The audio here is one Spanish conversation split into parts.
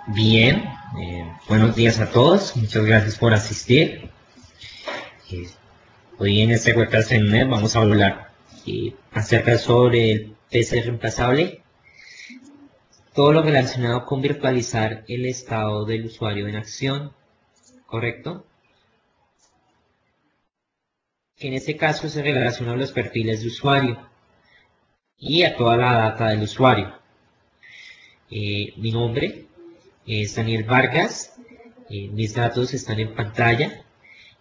Bien, buenos días a todos, muchas gracias por asistir. Eh, Hoy en este webcast en NET vamos a hablar acerca sobre el PC reemplazable, todo lo relacionado con virtualizar el estado del usuario en acción, ¿correcto? Que en este caso se relaciona a los perfiles de usuario y a toda la data del usuario. Mi nombre es Daniel Vargas, mis datos están en pantalla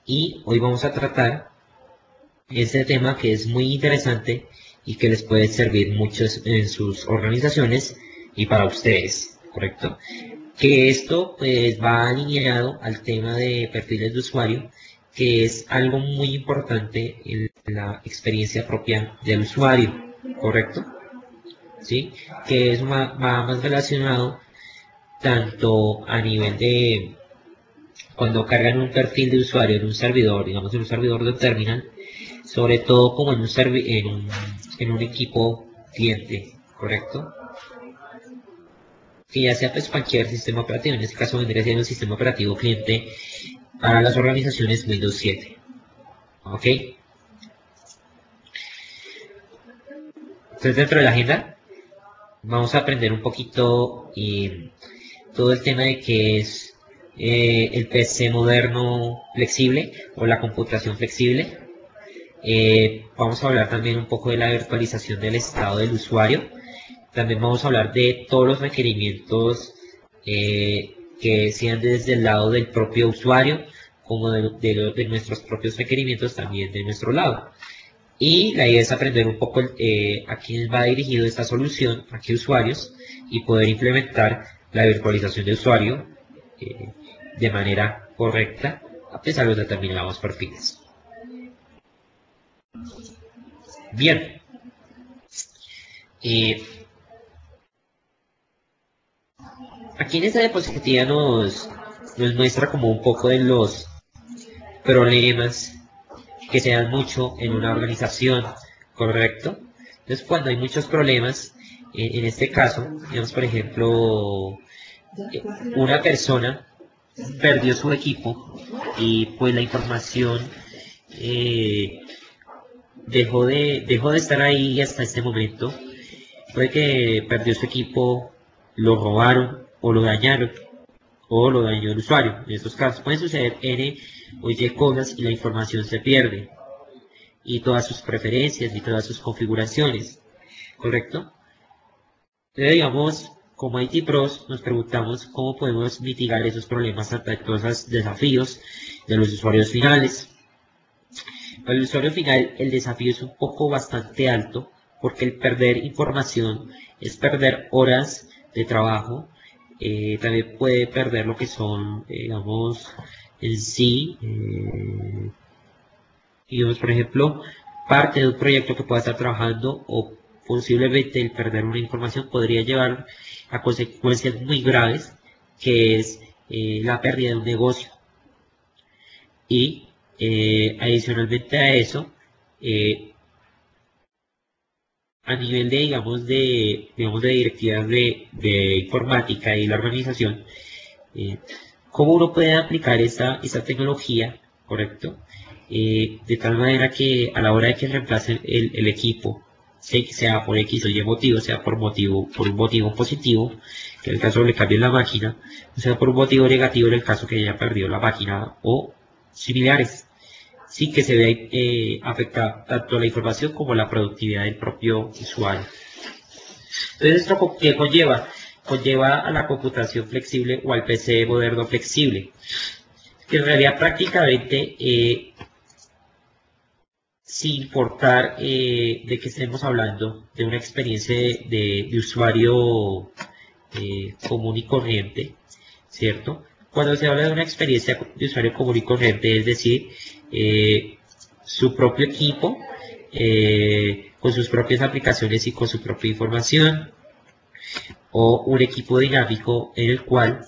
y hoy vamos a tratar este tema que es muy interesante y que les puede servir mucho en sus organizaciones y para ustedes, ¿correcto? Que esto pues va alineado al tema de perfiles de usuario, que es algo muy importante en la experiencia propia del usuario, ¿correcto? ¿Sí? Que es va más relacionado tanto a nivel de cuando cargan un perfil de usuario en un servidor, digamos en un servidor de terminal, sobre todo como en un equipo cliente, ¿correcto? Que ya sea pues cualquier sistema operativo, en este caso vendría siendo un sistema operativo cliente para las organizaciones Windows 7. ¿Ok? Entonces dentro de la agenda vamos a aprender un poquito todo el tema de qué es el PC moderno flexible o la computación flexible. Vamos a hablar también un poco de la virtualización del estado del usuario. También vamos a hablar de todos los requerimientos que sean desde el lado del propio usuario, como de nuestros propios requerimientos también de nuestro lado. Y la idea es aprender un poco a quién va dirigido esta solución, a qué usuarios, y poder implementar la virtualización de usuario de manera correcta, a pesar de los determinados perfiles. Bien. Aquí en esta diapositiva nos muestra como un poco de los problemas que se dan mucho en una organización, ¿correcto? Entonces, cuando hay muchos problemas, en este caso, digamos, por ejemplo, una persona perdió su equipo y pues la información dejó de estar ahí hasta este momento. Puede que perdió su equipo, lo robaron o lo dañaron o lo dañó el usuario. En estos casos pueden suceder N o Y cosas y la información se pierde. Y todas sus preferencias y todas sus configuraciones. ¿Correcto? Entonces, digamos, como IT Pros nos preguntamos cómo podemos mitigar esos problemas ante todos esos desafíos de los usuarios finales. Para el usuario final el desafío es un poco bastante alto porque el perder información es perder horas de trabajo. También puede perder lo que son, digamos, en sí, digamos, por ejemplo, parte de un proyecto que pueda estar trabajando o posiblemente el perder una información podría llevar a consecuencias muy graves, que es la pérdida de un negocio. Y adicionalmente a eso, a nivel de, digamos, de directivas de informática y la organización, cómo uno puede aplicar esta tecnología, ¿correcto? De tal manera que a la hora de que reemplacen el equipo, sea por X o Y motivo, sea por un motivo positivo, que en el caso le cambien la máquina, o sea por un motivo negativo en el caso que haya perdido la máquina o similares, sí que se ve afectada tanto la información como la productividad del propio usuario. Entonces, ¿esto qué conlleva? Conlleva a la computación flexible o al PC moderno flexible, que en realidad prácticamente, sin importar de que estemos hablando de una experiencia de usuario común y corriente, ¿cierto? Cuando se habla de una experiencia de usuario común y corriente, es decir, su propio equipo, con sus propias aplicaciones y con su propia información, o un equipo dinámico en el cual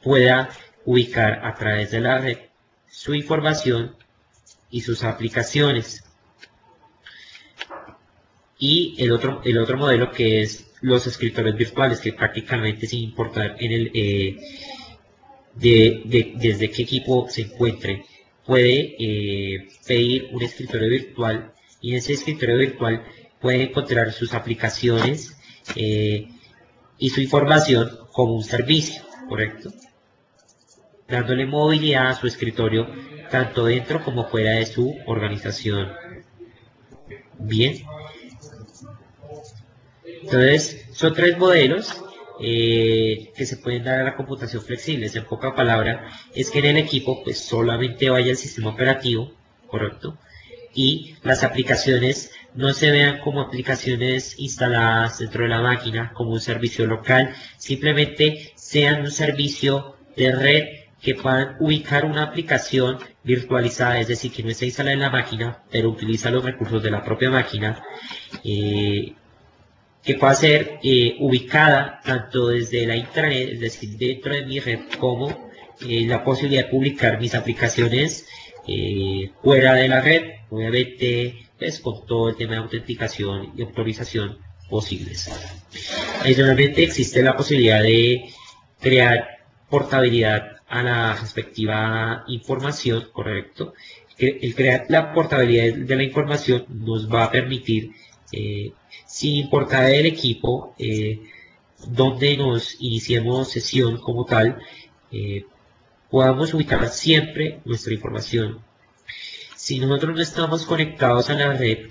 pueda ubicar a través de la red su información y sus aplicaciones. y el otro modelo que es los escritorios virtuales, que prácticamente sin importar en el, desde qué equipo se encuentre, puede pedir un escritorio virtual y en ese escritorio virtual puede encontrar sus aplicaciones y su información como un servicio, ¿correcto? Dándole movilidad a su escritorio tanto dentro como fuera de su organización. Bien, entonces son tres modelos que se pueden dar a la computación flexible. En poca palabra, es que en el equipo pues solamente vaya el sistema operativo, ¿correcto? Y las aplicaciones no se vean como aplicaciones instaladas dentro de la máquina, como un servicio local, simplemente sean un servicio de red que puedan ubicar una aplicación virtualizada, es decir, que no está instalada en la máquina, pero utiliza los recursos de la propia máquina, que pueda ser ubicada tanto desde la intranet, es decir, dentro de mi red, como la posibilidad de publicar mis aplicaciones fuera de la red, obviamente pues, con todo el tema de autenticación y autorización posibles. Adicionalmente existe la posibilidad de crear portabilidad a la respectiva información, ¿correcto? El crear la portabilidad de la información nos va a permitir, sin importar el equipo donde nos iniciemos sesión como tal, podamos ubicar siempre nuestra información. Si nosotros no estamos conectados a la red,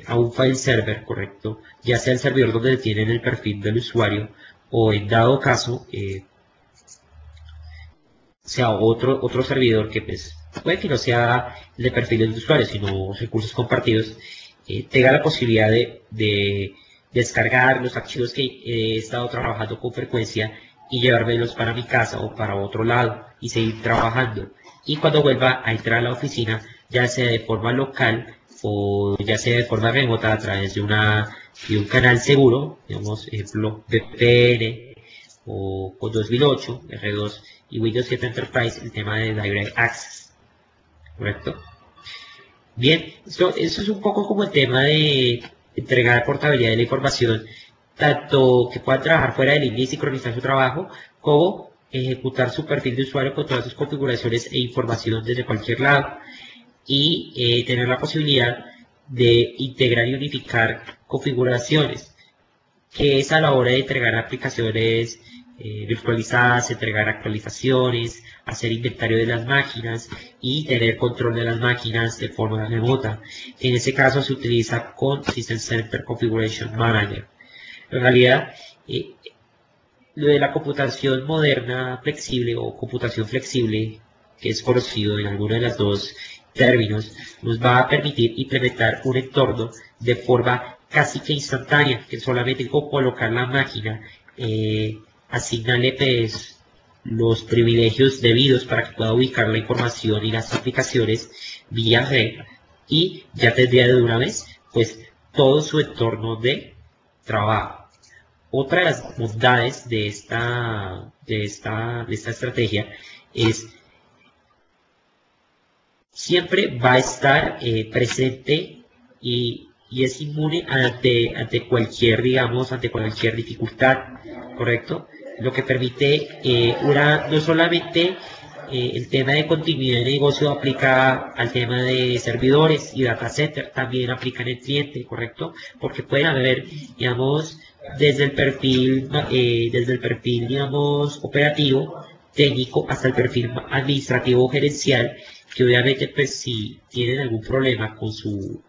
a un file server, correcto, ya sea el servidor donde tienen el perfil del usuario, o en dado caso, sea otro servidor que pues, puede que no sea el de perfil del usuario, sino recursos compartidos, tenga la posibilidad de descargar los archivos que he estado trabajando con frecuencia y llevármelos para mi casa o para otro lado y seguir trabajando. Y cuando vuelva a entrar a la oficina, ya sea de forma local o ya sea de forma remota a través de un canal seguro, digamos, ejemplo, VPN o con 2008, R2 y Windows 7 Enterprise, el tema de Direct Access, ¿correcto? Bien, eso es un poco como el tema de entregar portabilidad de la información, tanto que puedan trabajar fuera del INE y sincronizar su trabajo, como ejecutar su perfil de usuario con todas sus configuraciones e información desde cualquier lado, y tener la posibilidad de integrar y unificar configuraciones, que es a la hora de entregar aplicaciones virtualizadas, entregar actualizaciones, hacer inventario de las máquinas y tener control de las máquinas de forma remota. En este caso se utiliza con System Center Configuration Manager. En realidad, lo de la computación moderna flexible o computación flexible, que es conocido en alguno de los dos términos, nos va a permitir implementar un entorno de forma casi que instantánea, que solamente con colocar la máquina, asignarle pues, los privilegios debidos para que pueda ubicar la información y las aplicaciones vía red, y ya tendría de una vez pues todo su entorno de trabajo. Otra de las bondades de esta estrategia es siempre va a estar presente y es inmune ante cualquier, digamos, ante cualquier dificultad, ¿correcto? Lo que permite no solamente el tema de continuidad de negocio aplica al tema de servidores y data center, también aplica en el cliente, ¿correcto? Porque pueden haber, digamos, desde el perfil, digamos, operativo, técnico, hasta el perfil administrativo o gerencial, que obviamente, pues, si tienen algún problema con su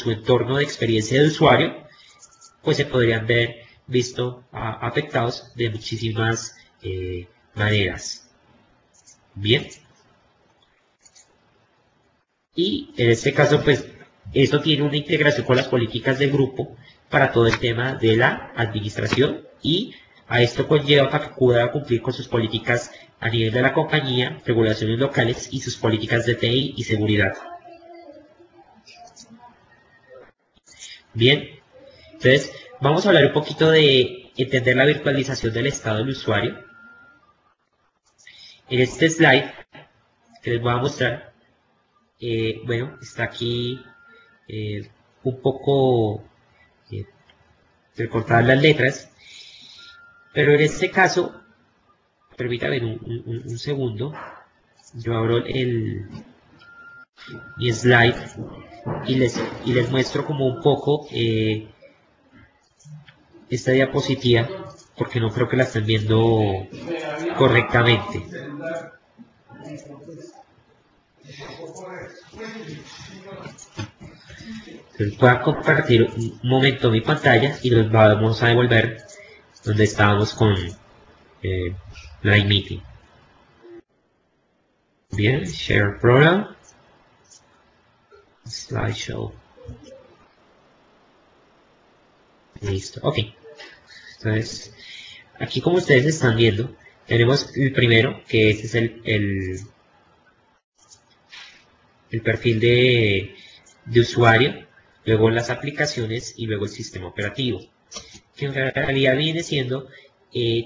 entorno de experiencia de usuario, pues se podrían ver afectados de muchísimas maneras. Bien. Y en este caso, pues, esto tiene una integración con las políticas del grupo para todo el tema de la administración, y a esto conlleva para que pueda cumplir con sus políticas a nivel de la compañía, regulaciones locales y sus políticas de TI y seguridad. Bien, entonces vamos a hablar un poquito de entender la virtualización del estado del usuario. En este slide que les voy a mostrar, bueno, está aquí un poco recortadas las letras, pero en este caso, permítame un segundo, yo abro mi slide y les muestro como un poco esta diapositiva, porque no creo que la estén viendo correctamente. Entonces voy a compartir un momento mi pantalla y nos vamos a devolver donde estábamos con Live Meeting. Bien, Share Program, Slideshow. Listo, ok. Entonces, aquí como ustedes están viendo, tenemos el primero, que este es el perfil de usuario, luego las aplicaciones y luego el sistema operativo, que en realidad viene siendo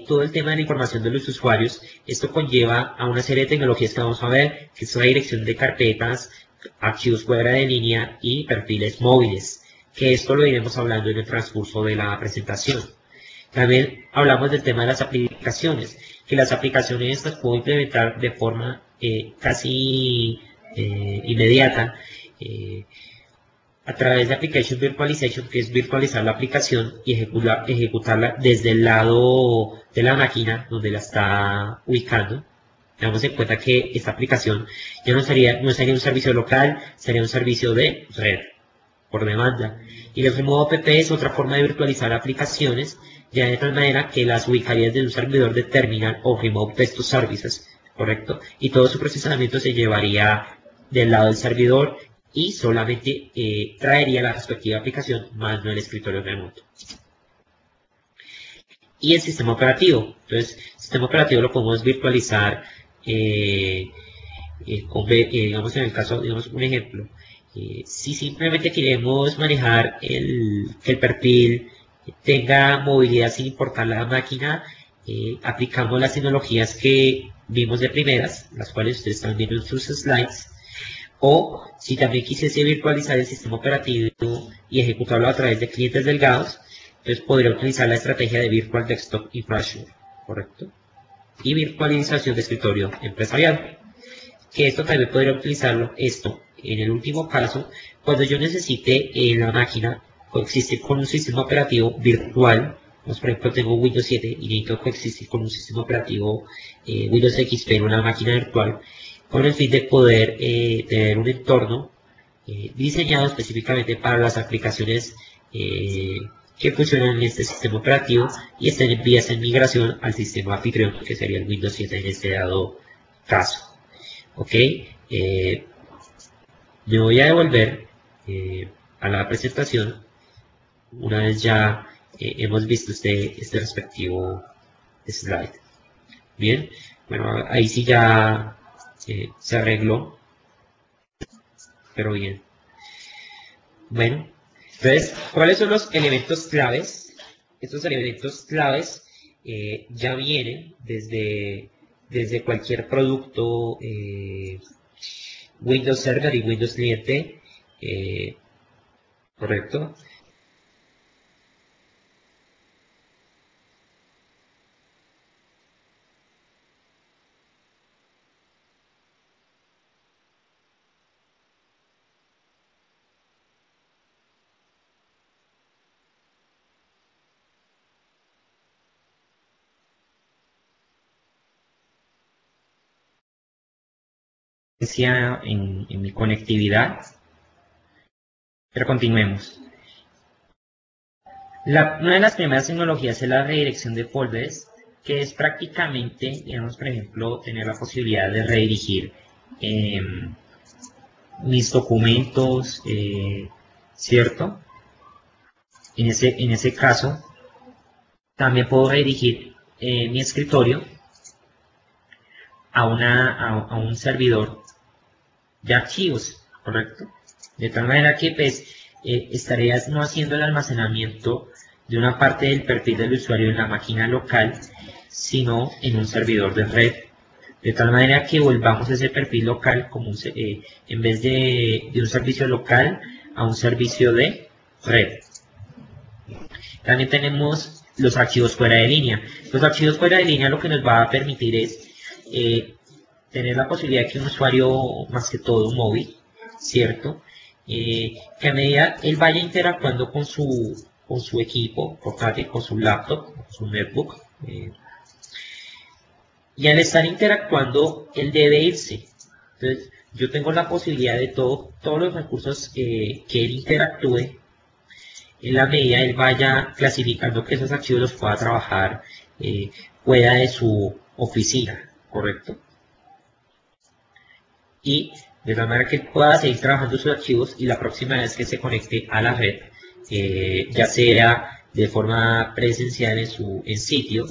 todo el tema de la información de los usuarios. Esto conlleva a una serie de tecnologías que vamos a ver, que es la dirección de carpetas, archivos fuera de línea y perfiles móviles, que esto lo iremos hablando en el transcurso de la presentación. También hablamos del tema de las aplicaciones, que las aplicaciones estas puedo implementar de forma casi inmediata, a través de Application Virtualization, que es virtualizar la aplicación y ejecutarla desde el lado de la máquina donde la está ubicando. Tengamos en cuenta que esta aplicación ya no sería un servicio local, sería un servicio de red, por demanda. Y el remote app es otra forma de virtualizar aplicaciones, ya de tal manera que las ubicarías de un servidor de terminal o remote desktop services, ¿correcto? Y todo su procesamiento se llevaría del lado del servidor y solamente traería la respectiva aplicación, más no el escritorio remoto. Y el sistema operativo. Entonces, el sistema operativo lo podemos virtualizar, digamos en el caso, digamos un ejemplo, si simplemente queremos manejar que el perfil tenga movilidad sin importar la máquina, aplicamos las tecnologías que vimos de primeras, las cuales ustedes están viendo en sus slides. O si también quisiese virtualizar el sistema operativo y ejecutarlo a través de clientes delgados, entonces podría utilizar la estrategia de Virtual Desktop Infrastructure, ¿correcto? Y virtualización de escritorio empresarial. Que esto también podría utilizarlo, en el último caso, cuando yo necesite en la máquina coexistir con un sistema operativo virtual. Pues, por ejemplo, tengo Windows 7 y necesito coexistir con un sistema operativo Windows XP en una máquina virtual, con el fin de poder tener un entorno diseñado específicamente para las aplicaciones que funcionan en este sistema operativo y estén en vías de migración al sistema anfitrión, que sería el Windows 7 en este dado caso. Ok, me voy a devolver a la presentación una vez ya hemos visto este respectivo slide. Bien, bueno, ahí sí ya se arregló, pero bien. Bueno, entonces, ¿cuáles son los elementos claves? Estos elementos claves ya vienen desde cualquier producto Windows Server y Windows Cliente, ¿correcto? En mi conectividad, pero continuemos. Una de las primeras tecnologías es la redirección de folders, que es prácticamente, digamos, por ejemplo, tener la posibilidad de redirigir mis documentos, ¿cierto? En ese caso, también puedo redirigir mi escritorio a un servidor de archivos, ¿correcto? De tal manera que pues, estarías no haciendo el almacenamiento de una parte del perfil del usuario en la máquina local, sino en un servidor de red. De tal manera que volvamos ese perfil local como en vez de un servicio local a un servicio de red. También tenemos los archivos fuera de línea. Los archivos fuera de línea lo que nos va a permitir es tener la posibilidad que un usuario, más que todo móvil, ¿cierto? Que a medida él vaya interactuando con su equipo portátil, con su laptop, con su netbook, y al estar interactuando, él debe irse. Entonces, yo tengo la posibilidad de todos los recursos que él interactúe, en la medida él vaya clasificando que esos archivos los pueda trabajar fuera de su oficina, ¿correcto? Y de tal manera que él pueda seguir trabajando sus archivos y la próxima vez que se conecte a la red, ya sea de forma presencial en sitio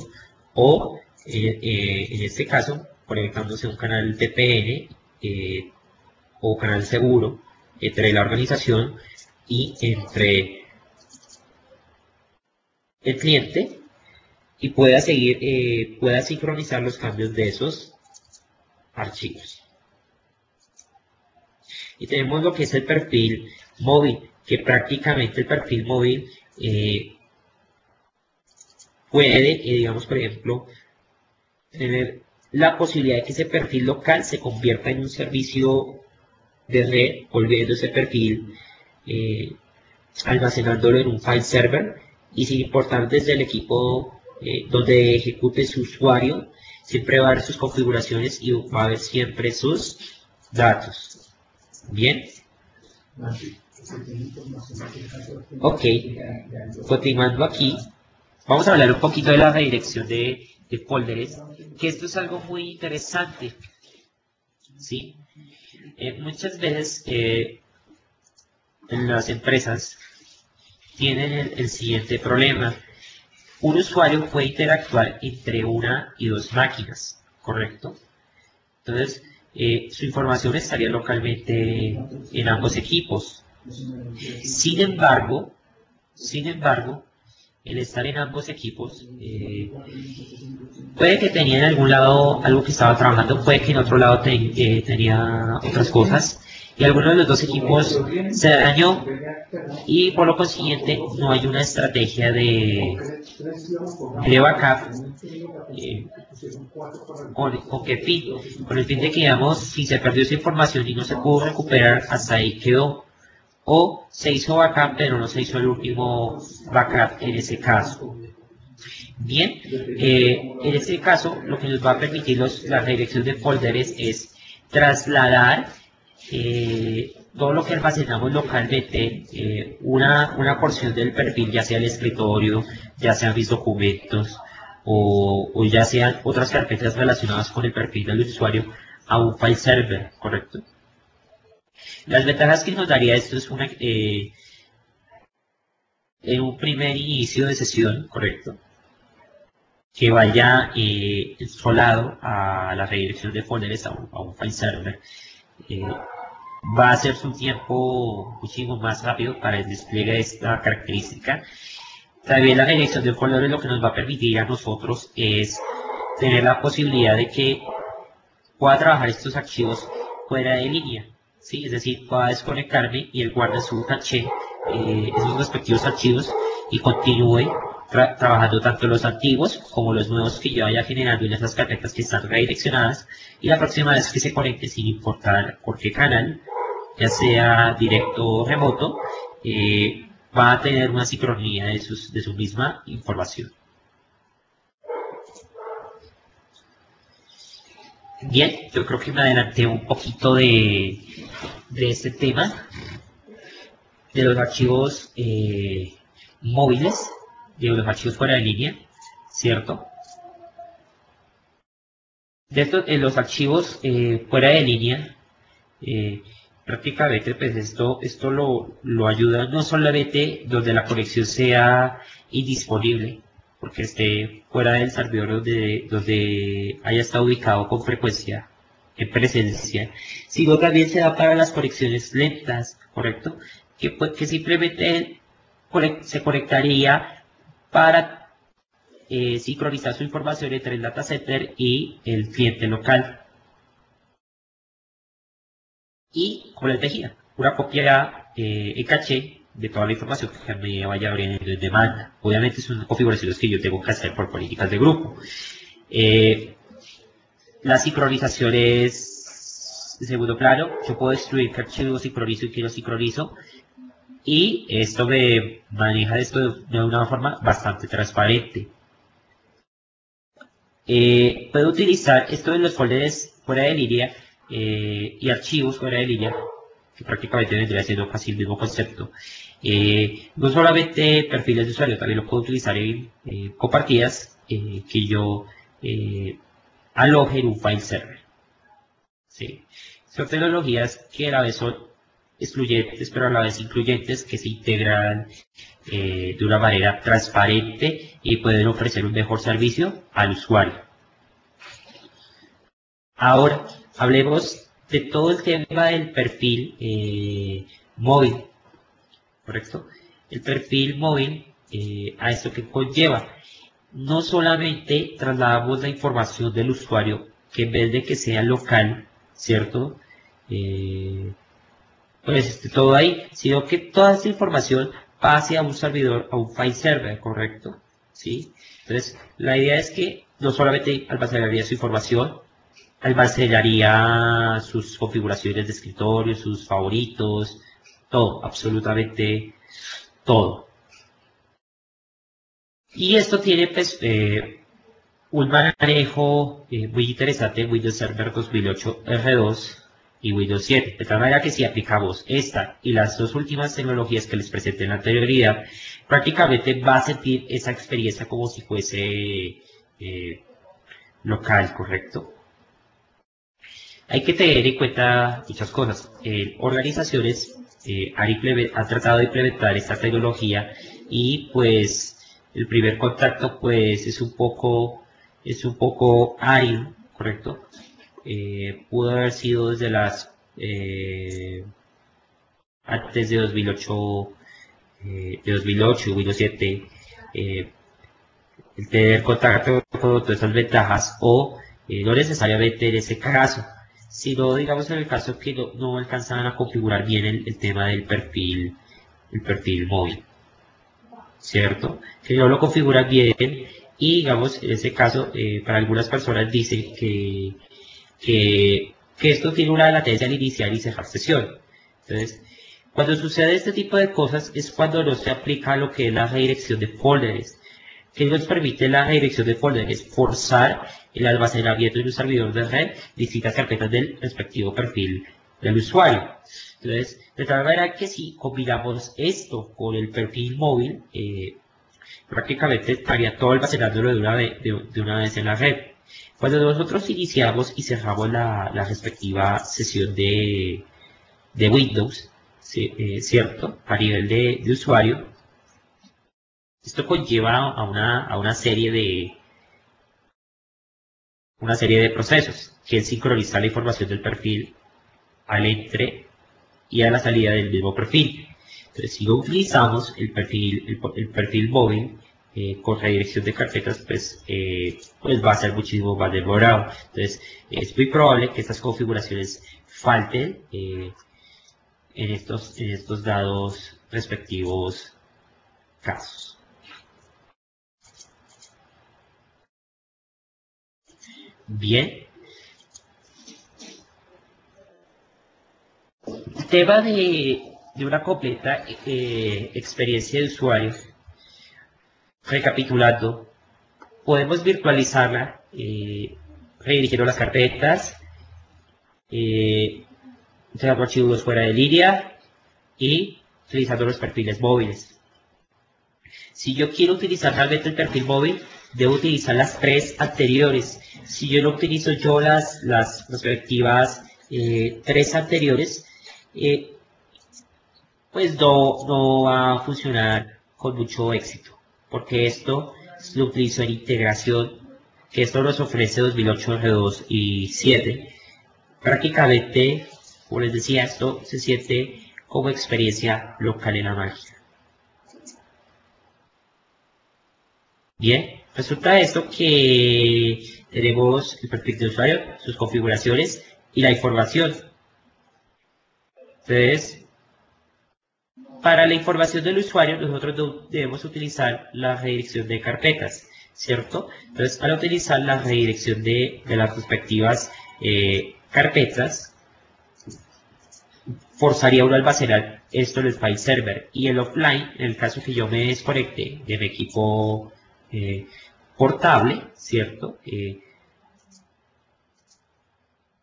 o en este caso conectándose a un canal VPN o canal seguro entre la organización y entre el cliente y pueda seguir, pueda sincronizar los cambios de esos archivos. Y tenemos lo que es el perfil móvil, que prácticamente el perfil móvil puede, digamos, por ejemplo, tener la posibilidad de que ese perfil local se convierta en un servicio de red, volviendo ese perfil, almacenándolo en un file server y sin importar desde el equipo donde ejecute su usuario, siempre va a haber sus configuraciones y va a haber siempre sus datos. Bien. Ok, continuando aquí, vamos a hablar un poquito de la redirección de folders, que esto es algo muy interesante, ¿sí? Muchas veces en las empresas tienen el siguiente problema. Un usuario puede interactuar entre una y dos máquinas, ¿correcto? Entonces, su información estaría localmente en ambos equipos. Sin embargo, el estar en ambos equipos, puede que tenía en algún lado algo que estaba trabajando, puede que en otro lado tenía otras cosas, y alguno de los dos equipos se dañó, y por lo consiguiente no hay una estrategia de backup. ¿Con qué fin? Con el fin de que, digamos, si se perdió esa información y no se pudo recuperar, hasta ahí quedó. O se hizo backup, pero no se hizo el último backup en ese caso. Bien, en este caso, lo que nos va a permitir la redirección de folders es trasladar todo lo que almacenamos localmente, una porción del perfil, ya sea el escritorio, ya sean mis documentos, o ya sean otras carpetas relacionadas con el perfil del usuario, a un file server, ¿correcto? Las ventajas que nos daría esto es en un primer inicio de sesión, ¿correcto? Que vaya solado a la redirección de folders a un file server. Va a ser su tiempo muchísimo más rápido para el despliegue de esta característica. También la redirección de folders lo que nos va a permitir a nosotros es tener la posibilidad de que pueda trabajar estos archivos fuera de línea. ¿Sí? Es decir, pueda desconectarme y él guarde su caché, esos respectivos archivos, y continúe trabajando tanto los antiguos como los nuevos que yo vaya generando en esas carpetas que están redireccionadas, y la próxima vez que se conecte, sin importar por qué canal, ya sea directo o remoto, va a tener una sincronía de su misma información. Bien, yo creo que me adelanté un poquito de este tema, de los archivos móviles, de los archivos fuera de línea, ¿cierto? De estos, los archivos fuera de línea, prácticamente pues esto lo ayuda no solamente donde la conexión sea indisponible, porque esté fuera del servidor donde haya estado ubicado con frecuencia en presencia, sino también se da para las conexiones lentas, ¿correcto? Que simplemente se conectaría para sincronizar su información entre el data center y el cliente local. Y, como les decía, una copia en caché de toda la información que me vaya abriendo en demanda. Obviamente son configuraciones que yo tengo que hacer por políticas de grupo. La sincronización es, en segundo plano, yo puedo destruir qué archivo sincronizo y qué no sincronizo, y esto me maneja esto de una forma bastante transparente. Puedo utilizar esto en los folders fuera de línea y archivos fuera de línea, que prácticamente vendría siendo casi el mismo concepto. No solamente perfiles de usuario, también lo puedo utilizar en compartidas que yo aloje en un file server. ¿Sí? Son tecnologías que a la vez son excluyentes, pero a la vez incluyentes, que se integran de una manera transparente y pueden ofrecer un mejor servicio al usuario. Ahora, hablemos de todo el tema del perfil móvil, ¿correcto? El perfil móvil, a esto que conlleva, no solamente trasladamos la información del usuario, que en vez de que sea local, ¿cierto? Pues esté todo ahí, sino que toda esta información pase a un servidor, a un file server, ¿correcto? ¿Sí? Entonces, la idea es que no solamente almacenaría su información, almacenaría sus configuraciones de escritorio, sus favoritos, todo, absolutamente todo. Y esto tiene pues, un manejo muy interesante en Windows Server 2008 R2 y Windows 7. De tal manera que si aplicamos esta y las dos últimas tecnologías que les presenté en la anterioridad, prácticamente va a sentir esa experiencia como si fuese local, ¿correcto? Hay que tener en cuenta muchas cosas. Organizaciones han tratado de implementar esta tecnología y pues el primer contacto pues es un poco árido, ¿correcto? Pudo haber sido desde antes de 2008, Windows 7, el tener contacto con todas esas ventajas, o no necesariamente en ese caso, sino digamos en el caso que no alcanzaban a configurar bien el tema del perfil móvil, ¿cierto? Que no lo configuran bien y digamos en ese caso para algunas personas dicen que esto tiene una latencia al iniciar y cerrar sesión. Entonces, cuando sucede este tipo de cosas es cuando no se aplica lo que es la redirección de folders. ¿Qué nos permite la redirección de folders? Forzar el almacenamiento en un servidor de red distintas carpetas del respectivo perfil del usuario. Entonces, de tal manera que si combinamos esto con el perfil móvil, prácticamente estaría todo almacenándolo de una vez en la red. Cuando nosotros iniciamos y cerramos la respectiva sesión de Windows, ¿cierto? A nivel de usuario, esto conlleva a una serie de procesos, que es sincronizar la información del perfil al entre y a la salida del mismo perfil. Entonces, si no utilizamos el perfil móvil con redirección de carpetas, pues va a ser muchísimo más demorado. Entonces, es muy probable que estas configuraciones falten en estos dados respectivos casos. Bien. El tema de una completa experiencia de usuario, recapitulando, podemos virtualizarla redirigiendo las carpetas, utilizando archivos fuera de línea y utilizando los perfiles móviles. Si yo quiero utilizar realmente el perfil móvil, debo utilizar las tres anteriores. Si yo no utilizo yo las respectivas tres anteriores, pues no va a funcionar con mucho éxito, porque esto lo utilizo en integración, que esto nos ofrece 2008, R2 y 7. Prácticamente, como les decía, esto se siente como experiencia local en la máquina. Bien, resulta esto que tenemos el perfil de usuario, sus configuraciones y la información. Entonces, Para la información del usuario, nosotros debemos utilizar la redirección de carpetas, ¿cierto? Entonces, al utilizar la redirección de las respectivas carpetas, forzaría uno a almacenar esto en el file server. Y el offline, en el caso que yo me desconecte de mi equipo portable, ¿cierto?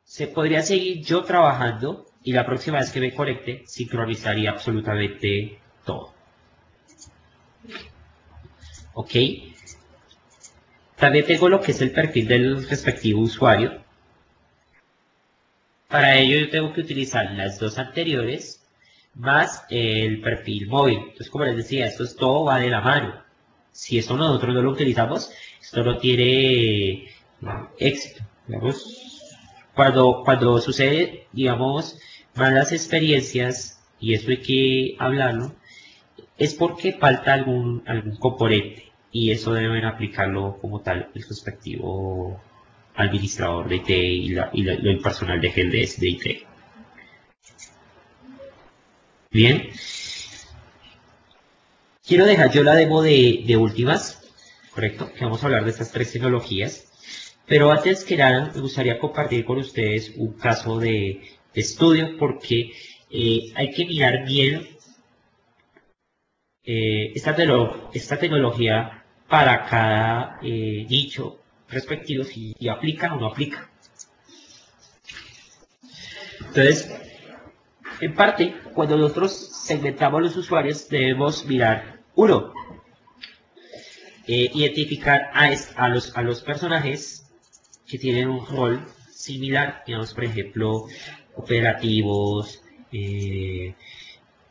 Se podría seguir yo trabajando y la próxima vez que me conecte sincronizaría absolutamente todo. ¿Ok? También tengo lo que es el perfil del respectivo usuario. Para ello yo tengo que utilizar las dos anteriores más el perfil móvil. Entonces, como les decía, esto es todo va de la mano. Si esto nosotros no lo utilizamos, esto no tiene éxito. Digamos, cuando sucede, digamos, malas experiencias, y eso hay que hablarlo, es porque falta algún componente, y eso deben aplicarlo como tal el respectivo administrador de IT y el personal de GLS de IT. Bien. Quiero dejar yo la demo de últimas, ¿correcto? Que vamos a hablar de estas tres tecnologías. Pero antes que nada, me gustaría compartir con ustedes un caso de estudio porque hay que mirar bien esta tecnología para cada nicho respectivo, si aplica o no aplica. Entonces, en parte, cuando nosotros segmentamos los usuarios, debemos mirar, uno, identificar a los personajes que tienen un rol similar, digamos, por ejemplo, operativos,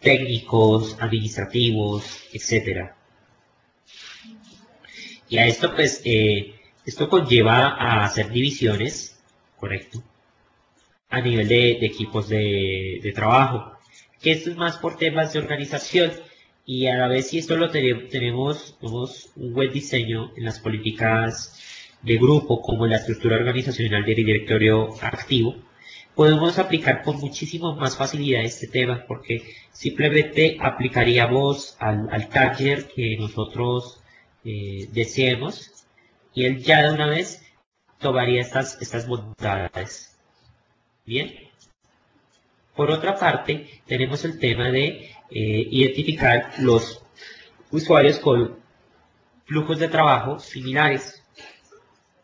técnicos, administrativos, etc. Y a esto, pues, esto conlleva a hacer divisiones, ¿correcto? A nivel de equipos de trabajo, que esto es más por temas de organización, y a la vez si esto lo tenemos un buen diseño en las políticas de grupo, como en la estructura organizacional del directorio activo, podemos aplicar con muchísimo más facilidad este tema, porque simplemente aplicaríamos al target que nosotros deseemos, y él ya de una vez tomaría estas bondades. Bien. Por otra parte, tenemos el tema de identificar los usuarios con flujos de trabajo similares,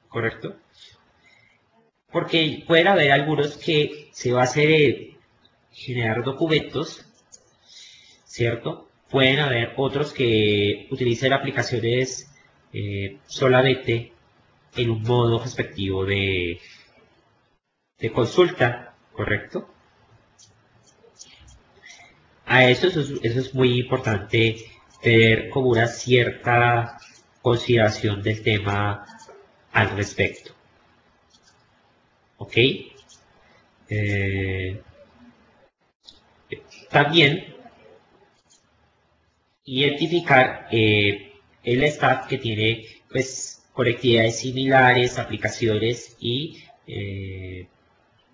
¿correcto? Porque pueden haber algunos que se va a hacer generar documentos, ¿cierto? Pueden haber otros que utilicen aplicaciones solamente en un modo respectivo de consulta, ¿correcto? A eso es muy importante tener como una cierta consideración del tema al respecto. ¿Ok? También identificar el staff que tiene pues conectividades similares, aplicaciones y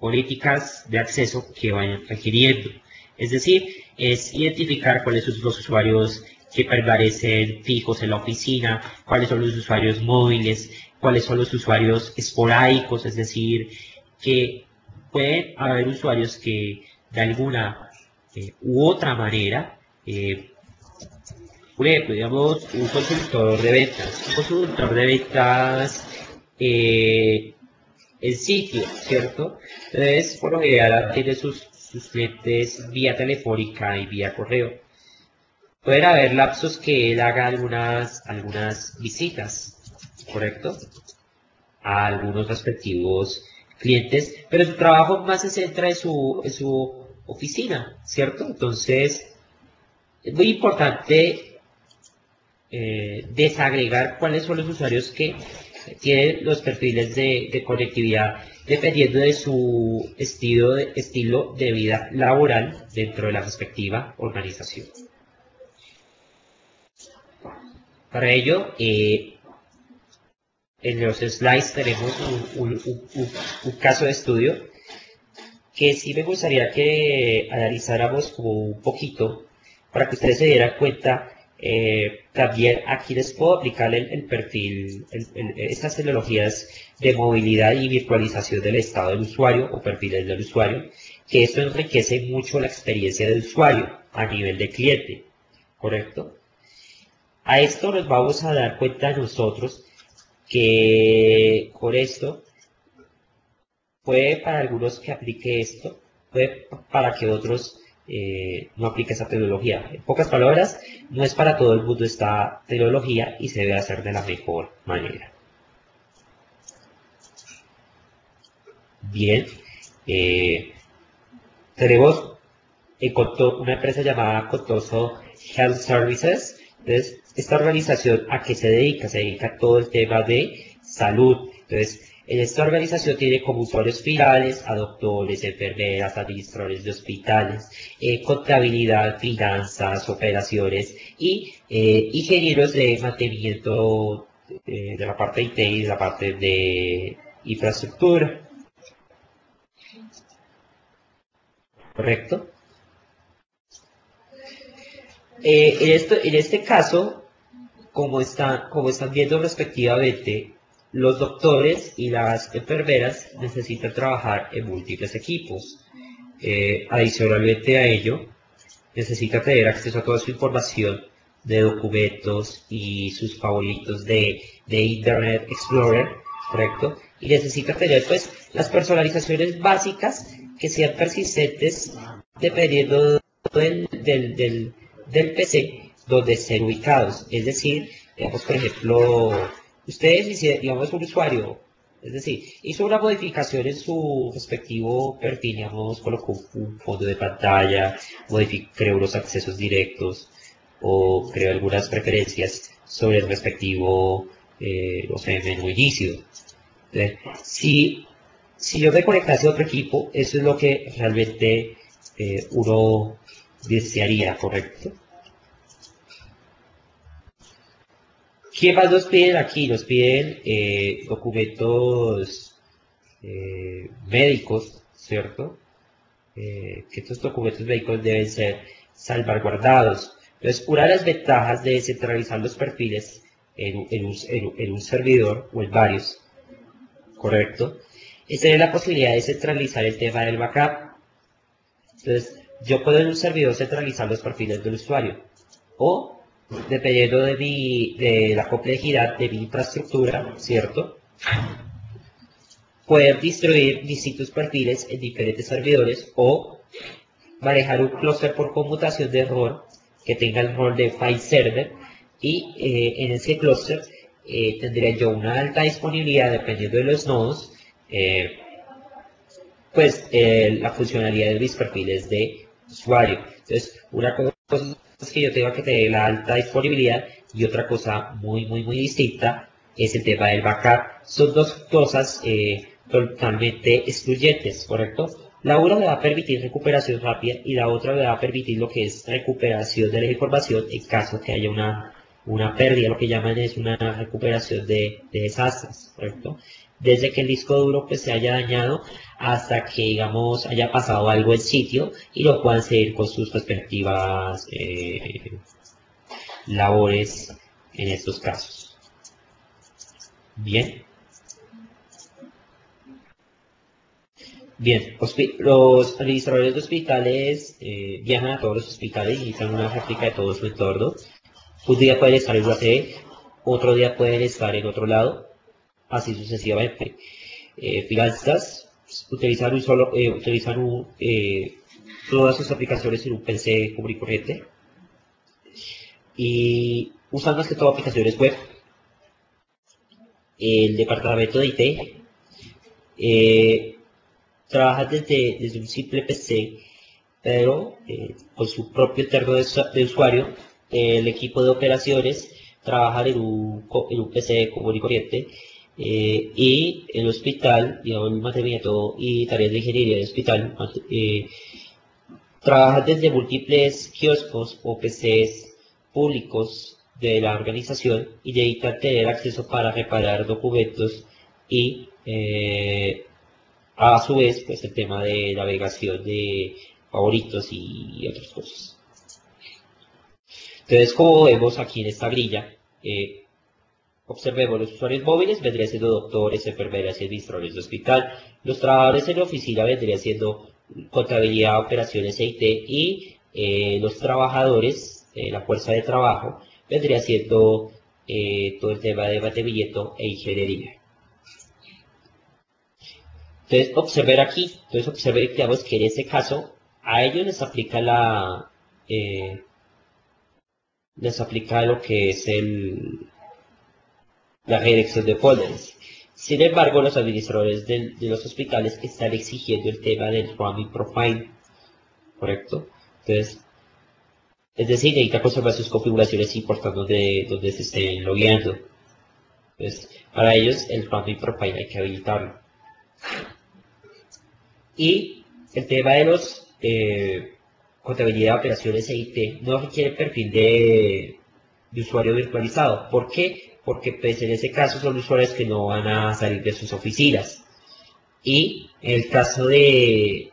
políticas de acceso que vayan requiriendo. Es decir, es identificar cuáles son los usuarios que permanecen fijos en la oficina, cuáles son los usuarios móviles, cuáles son los usuarios esporádicos, es decir, que pueden haber usuarios que de alguna u otra manera, por ejemplo, digamos, un consultor de ventas. Un consultor de ventas en sitio, ¿cierto? Entonces, por lo general, tiene sus clientes vía telefónica y vía correo. Pueden haber lapsos que él haga algunas visitas, ¿correcto? A algunos respectivos clientes, pero su trabajo más se centra en su oficina, ¿cierto? Entonces, es muy importante desagregar cuáles son los usuarios que tienen los perfiles de conectividad dependiendo de su estilo de vida laboral dentro de la respectiva organización. Para ello, en los slides tenemos un caso de estudio que sí me gustaría que analizáramos como un poquito para que ustedes se dieran cuenta, también aquí les puedo aplicar el perfil, estas tecnologías de movilidad y virtualización del estado del usuario o perfiles del usuario, que esto enriquece mucho la experiencia del usuario a nivel de cliente, ¿correcto? A esto nos vamos a dar cuenta nosotros que con esto puede para algunos que aplique esto, puede para que otros no aplique esa tecnología. En pocas palabras, no es para todo el mundo esta tecnología y se debe hacer de la mejor manera. Bien, tenemos una empresa llamada Cotoso Health Services. Entonces, esta organización, ¿a qué se dedica? Se dedica a todo el tema de salud. Entonces, en esta organización tiene como usuarios finales a doctores, enfermeras, administradores de hospitales, contabilidad, finanzas, operaciones y ingenieros de mantenimiento de la parte de IT y de la parte de infraestructura. ¿Correcto? En este caso, como están viendo respectivamente, los doctores y las enfermeras necesitan trabajar en múltiples equipos. Adicionalmente a ello, necesita tener acceso a toda su información de documentos y sus favoritos de Internet Explorer, ¿correcto? Y necesita tener pues las personalizaciones básicas que sean persistentes dependiendo del PC donde estén ubicados. Es decir, digamos, por ejemplo, ustedes, digamos, un usuario, es decir, hizo una modificación en su respectivo perfil, digamos, colocó un fondo de pantalla, creó unos accesos directos o creó algunas preferencias sobre el respectivo, no sé, menú inicio. Entonces, si yo me conectase a otro equipo, eso es lo que realmente uno desearía, ¿correcto? ¿Qué más nos piden aquí? Nos piden documentos médicos, ¿cierto? Que estos documentos médicos deben ser salvaguardados. Entonces, una de las ventajas de centralizar los perfiles en un servidor o en varios, ¿correcto? Es tener la posibilidad de centralizar el tema del backup. Entonces, yo puedo en un servidor centralizar los perfiles del usuario o, dependiendo de la complejidad de mi infraestructura, ¿cierto? Poder distribuir distintos perfiles en diferentes servidores o manejar un clúster por conmutación de rol que tenga el rol de file server y en ese clúster tendría yo una alta disponibilidad dependiendo de los nodos, pues la funcionalidad de mis perfiles de usuario. Entonces, una cosa es que yo tenga que tener la alta disponibilidad y otra cosa muy distinta es el tema del backup. Son dos cosas totalmente excluyentes, ¿correcto? La una me va a permitir recuperación rápida y la otra me va a permitir lo que es recuperación de la información en caso que haya una pérdida, lo que llaman es una recuperación de desastres, ¿correcto? Desde que el disco duro pues se haya dañado hasta que digamos haya pasado algo en sitio y lo puedan seguir con sus respectivas labores en estos casos. Bien. Bien, los administradores de hospitales viajan a todos los hospitales y necesitan una réplica de todo su entorno. Un día pueden estar en una sede, otro día pueden estar en otro lado, así sucesivamente. Finanzas utilizan todas sus aplicaciones en un PC común y corriente y usan más que todo aplicaciones web. El departamento de IT trabaja desde un simple PC, pero con su propio entorno de usuario. El equipo de operaciones trabaja en un PC común y corriente y el hospital, digamos, el mantenimiento y tareas de ingeniería del hospital trabaja desde múltiples kioscos o PCs públicos de la organización y necesitan tener acceso para reparar documentos y a su vez pues el tema de navegación de favoritos y otras cosas. Entonces, como vemos aquí en esta grilla, observemos los usuarios móviles, vendría siendo doctores, enfermeras y administradores de hospital. Los trabajadores en la oficina vendría siendo contabilidad, operaciones IT y los trabajadores, la fuerza de trabajo, vendría siendo todo el tema de mantenimiento e ingeniería. Entonces, observen aquí, entonces observen digamos, que en este caso a ellos les aplica lo que es la redirección de folders. Sin embargo, los administradores de los hospitales están exigiendo el tema del roaming profile, ¿correcto? Entonces, es decir, necesita conservar sus configuraciones importantes donde se estén logueando. Entonces, para ellos el roaming profile hay que habilitarlo. Y el tema de los contabilidad, operaciones e IT no requiere perfil de usuario virtualizado. ¿Por qué? Porque pues, en ese caso son usuarios que no van a salir de sus oficinas. Y en el caso de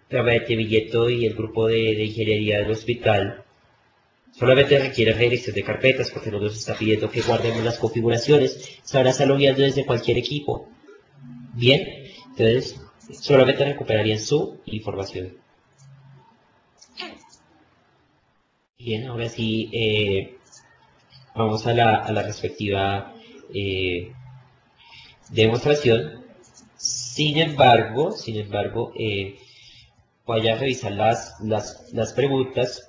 Billeto y el grupo de ingeniería del hospital, solamente requiere redirección de carpetas porque no nos está pidiendo que guardemos las configuraciones. Se van a estar logueando desde cualquier equipo. Bien, entonces solamente recuperarían su información. Bien, ahora sí vamos a la respectiva demostración. Sin embargo, voy a revisar las preguntas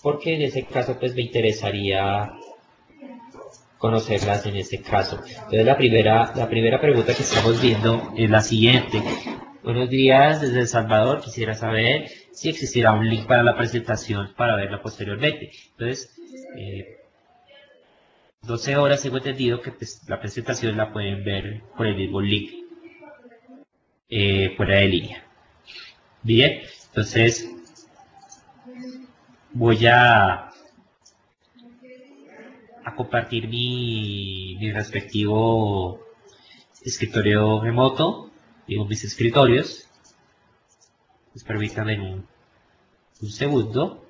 porque en ese caso pues me interesaría conocerlas en este caso. Entonces la primera pregunta que estamos viendo es la siguiente. Buenos días desde El Salvador, quisiera saber si existirá un link para la presentación para verla posteriormente. Entonces, 12 horas tengo entendido que pues, la presentación la pueden ver por el mismo link fuera de línea. Bien, entonces voy a compartir mi respectivo escritorio remoto, digo mis escritorios. Pues permítanme un segundo.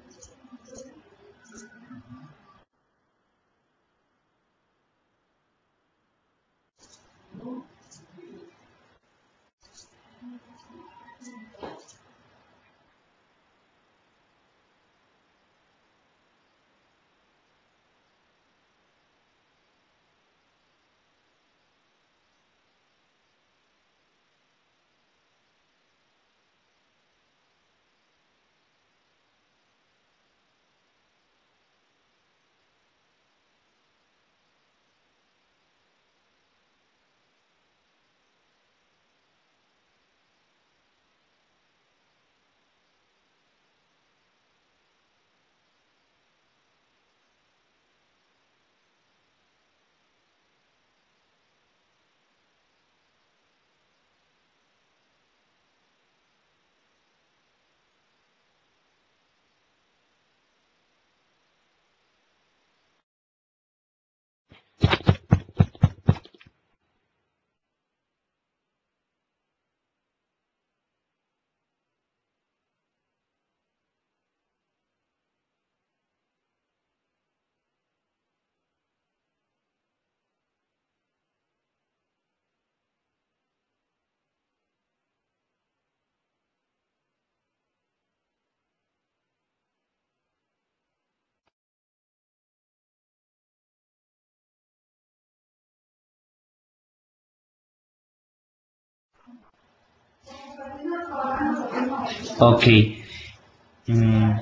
Ok. Mm,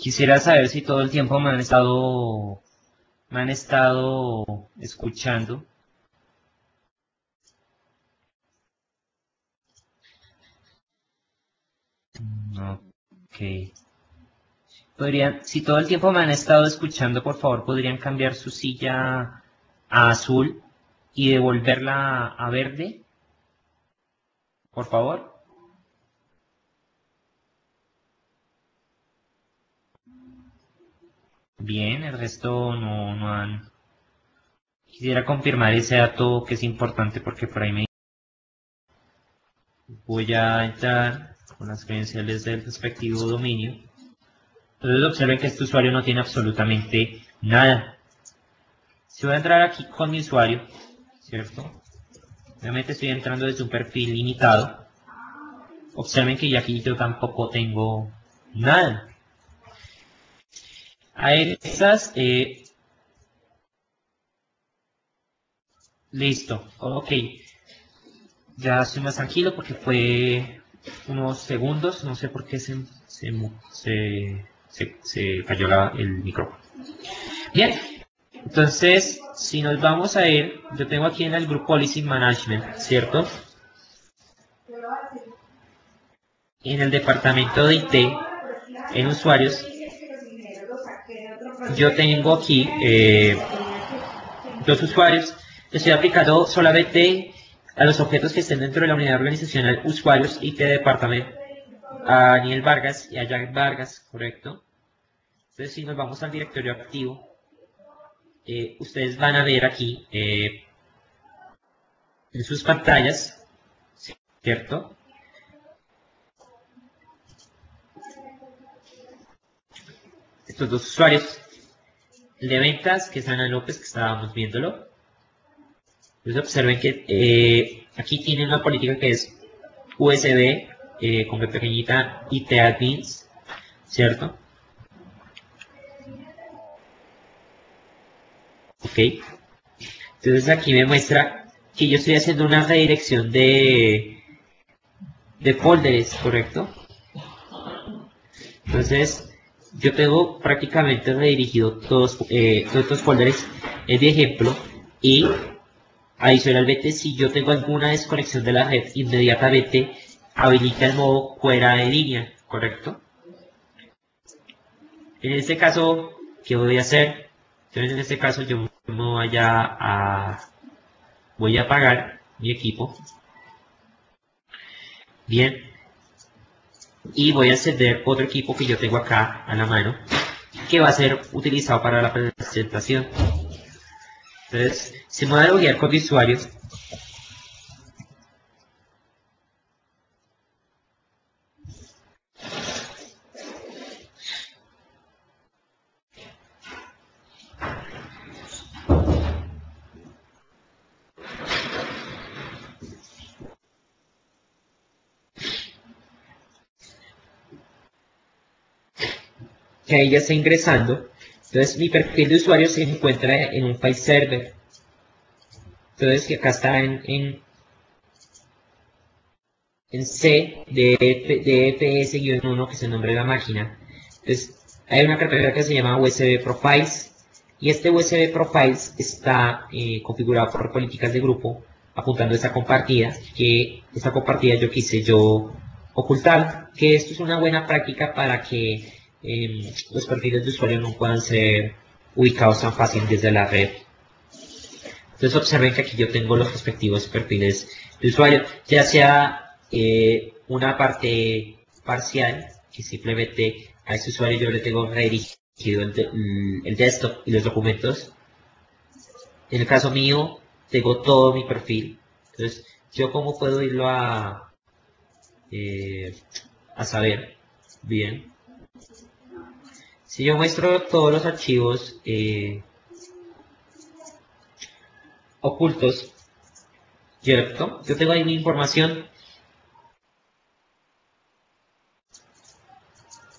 Quisiera saber si todo el tiempo me han estado escuchando. Ok. Si todo el tiempo me han estado escuchando, por favor, podrían cambiar su silla a azul y devolverla a verde, por favor. Bien, el resto no han. Quisiera confirmar ese dato que es importante porque por ahí me voy a entrar con las credenciales del respectivo dominio. Entonces observen que este usuario no tiene absolutamente nada. Si voy a entrar aquí con mi usuario, ¿cierto? Obviamente estoy entrando desde un perfil limitado. Observen que ya aquí yo tampoco tengo nada. A estas, listo, ok. Ya estoy más tranquilo porque fue unos segundos, no sé por qué se cayó el micrófono. Bien, entonces, si nos vamos a ir, yo tengo aquí en el Group Policy Management, ¿cierto? En el departamento de IT, en usuarios, yo tengo aquí dos usuarios. Estoy aplicando solamente a los objetos que estén dentro de la unidad organizacional usuarios IT Department, a Daniel Vargas y a Jack Vargas, ¿correcto? Entonces, si nos vamos al directorio activo, ustedes van a ver aquí en sus pantallas, ¿cierto? Estos dos usuarios, el de ventas, que es Ana López, que estábamos viéndolo. Entonces observen que aquí tienen una política que es USB, con B pequeñita, IT Admins, ¿cierto? Ok. Entonces aquí me muestra que yo estoy haciendo una redirección de folders, ¿correcto? Entonces, yo tengo prácticamente redirigido todos estos folders de ejemplo y adicionalmente si yo tengo alguna desconexión de la red, inmediatamente habilita el modo fuera de línea, ¿correcto? En este caso, ¿qué voy a hacer? Entonces, en este caso yo voy a apagar mi equipo. Bien, y voy a encender otro equipo que yo tengo acá a la mano, que va a ser utilizado para la presentación. Entonces, si me voy a loguear con mi usuario, que ahí ya está ingresando, entonces mi perfil de usuario se encuentra en un file server. Entonces, que acá está en C de EPS-1, que es el nombre de la máquina. Entonces, hay una carpeta que se llama USB Profiles, y este USB Profiles está configurado por políticas de grupo, apuntando a esta compartida, que esta compartida yo quise ocultar, que esto es una buena práctica para que los perfiles de usuario no puedan ser ubicados tan fácil desde la red. Entonces observen que aquí yo tengo los respectivos perfiles de usuario, ya sea una parte parcial, que simplemente a este usuario yo le tengo redirigido el desktop y los documentos. En el caso mío, tengo todo mi perfil. Entonces, ¿yo cómo puedo irlo a saber? Bien. Si yo muestro todos los archivos ocultos, ¿cierto? Yo tengo ahí mi información.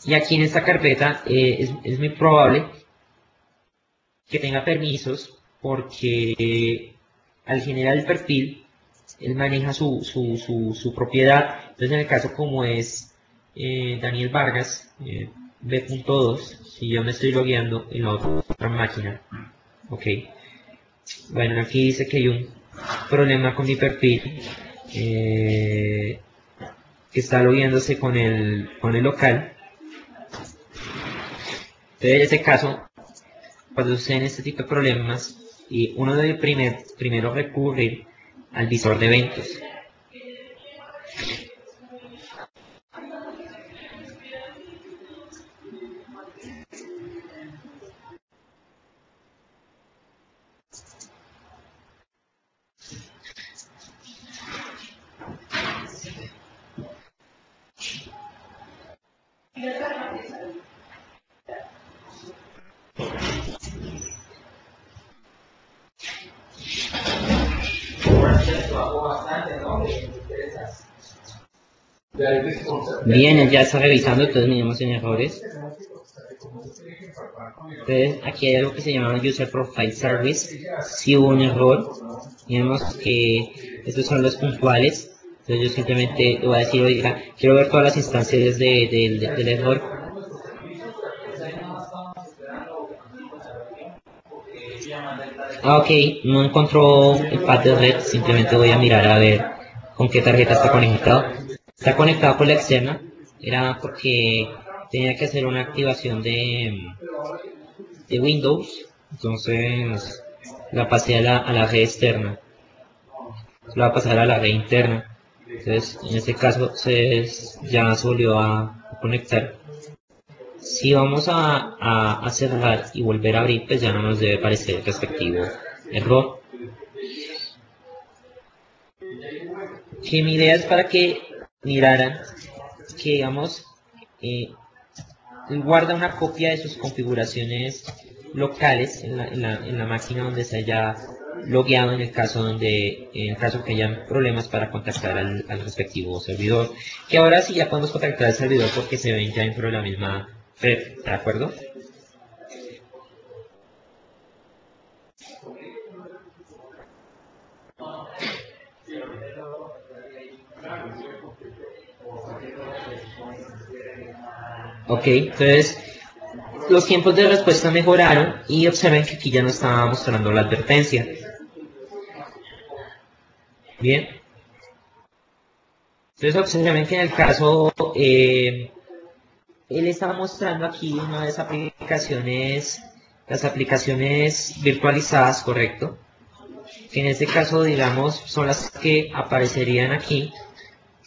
Y aquí en esta carpeta es muy probable que tenga permisos porque al generar el perfil, él maneja su propiedad. Entonces, en el caso como es Daniel Vargas, B.2, si yo me estoy logueando en la otra máquina, ok. Bueno, aquí dice que hay un problema con mi perfil, que está logueándose con el local. Entonces, en este caso, cuando suceden este tipo de problemas, y uno debe primero recurrir al visor de eventos. Bien, él ya está revisando, entonces miremos en errores. Entonces, aquí hay algo que se llama User Profile Service. Si hubo un error, digamos que estos son los puntuales. Entonces yo simplemente le voy a decir, oiga, quiero ver todas las instancias del error. Ok, no encontró el path de red, simplemente voy a mirar a ver con qué tarjeta está conectado. Está conectado con la externa, era porque tenía que hacer una activación de Windows, entonces la pasé a la red externa, la va a pasar a la red interna. Entonces, en este caso ya se volvió a conectar. Si vamos a cerrar y volver a abrir, pues ya no nos debe aparecer el respectivo error. Que mi idea es para que miraran que, digamos, él guarda una copia de sus configuraciones locales en la máquina donde se haya logueado en el caso que hayan problemas para contactar al respectivo servidor. Que ahora sí ya podemos contactar al servidor porque se ven ya dentro de la misma red, ¿de acuerdo? Ok, entonces los tiempos de respuesta mejoraron y observen que aquí ya no estaba mostrando la advertencia. Bien. Entonces observen que en el caso, él estaba mostrando aquí una de las aplicaciones virtualizadas, correcto, que en este caso, digamos, son las que aparecerían aquí.